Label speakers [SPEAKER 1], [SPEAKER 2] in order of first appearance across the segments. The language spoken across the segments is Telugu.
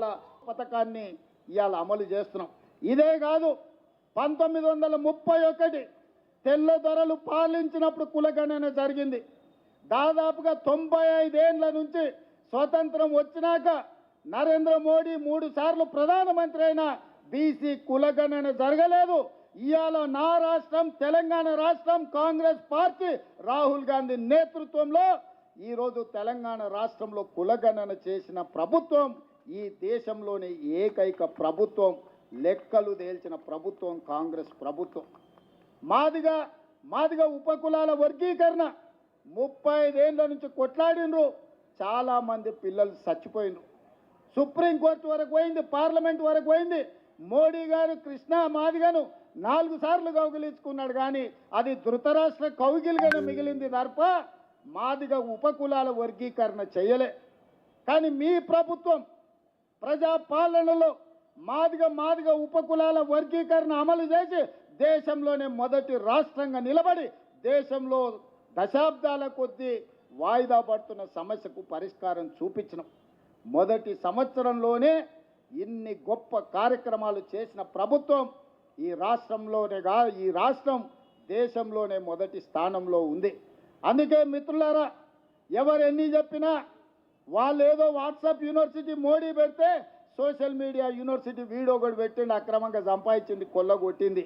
[SPEAKER 1] లక్షల పథకాన్ని ఇవాళ అమలు చేస్తున్నాం. ఇదే కాదు, 1931 తెల్ల దొరలు పాలించినప్పుడు కులగణన జరిగింది. దాదాపుగా 95 ఏళ్ల నుంచి స్వతంత్రం వచ్చినాక నరేంద్ర మోడీ 3 సార్లు ప్రధానమంత్రి అయినా బీసీ కులగణన జరగలేదు. ఇవాళ నా రాష్ట్రం తెలంగాణ రాష్ట్రం కాంగ్రెస్ పార్టీ రాహుల్ గాంధీ నేతృత్వంలో ఈరోజు తెలంగాణ రాష్ట్రంలో కులగణన చేసిన ప్రభుత్వం, ఈ దేశంలోని ఏకైక ప్రభుత్వం, లెక్కలు తేల్చిన ప్రభుత్వం కాంగ్రెస్ ప్రభుత్వం. మాదిగా ఉపకులాల వర్గీకరణ 35 ఏళ్ల నుంచి కొట్లాడినరు. చాలామంది పిల్లలు చచ్చిపోయినరు. సుప్రీంకోర్టు వరకు పోయింది, పార్లమెంట్ వరకు పోయింది. మోడీ గారు కృష్ణా మాదిగను 4 సార్లు కౌగిలించుకున్నాడు, కానీ అది ధృతరాష్ట్ర కౌగిలిగానే మిగిలింది తప్ప మాదిగ ఉపకులాల వర్గీకరణ చేయలే. కానీ మీ ప్రభుత్వం ప్రజాపాలనలో మాదిగ ఉపకులాల వర్గీకరణ అమలు చేసి దేశంలోనే మొదటి రాష్ట్రంగా నిలబడి దేశంలో దశాబ్దాల కొద్దీ వాయిదా పడుతున్న సమస్యకు పరిష్కారం చూపించినాం. మొదటి సంవత్సరంలోనే ఇన్ని గొప్ప కార్యక్రమాలు చేసిన ప్రభుత్వం ఈ రాష్ట్రం దేశంలోనే మొదటి స్థానంలో ఉంది. అందుకే మిత్రులారా, ఎవరు ఎన్ని చెప్పినా వాళ్ళు ఏదో వాట్సాప్ యూనివర్సిటీ మోడీ పెడితే సోషల్ మీడియా యూనివర్సిటీ వీడియో కూడా పెట్టిండి, అక్రమంగా సంపాదించింది, కొల్లగొట్టింది,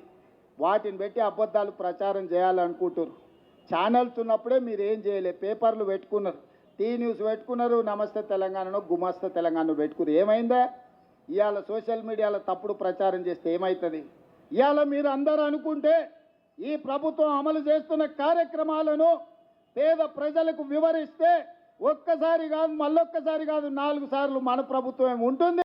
[SPEAKER 1] వాటిని పెట్టి అబద్ధాలు ప్రచారం చేయాలనుకుంటారు. ఛానల్స్ ఉన్నప్పుడే మీరు ఏం చేయలే, పేపర్లు పెట్టుకున్నారు, టీ న్యూస్ పెట్టుకున్నారు, నమస్తే తెలంగాణలో గుమాస్తా తెలంగాణ పెట్టుకున్నారు. ఏమైందా? ఇవాళ సోషల్ మీడియాలో తప్పుడు ప్రచారం చేస్తే ఏమవుతుంది? ఇవాళ మీరు అందరూ అనుకుంటే ఈ ప్రభుత్వం అమలు చేస్తున్న కార్యక్రమాలను పేద ప్రజలకు వివరిస్తే ఒక్కసారి కాదు, మళ్ళొక్కసారి కాదు, 4 సార్లు మన ప్రభుత్వం ఉంటుంది.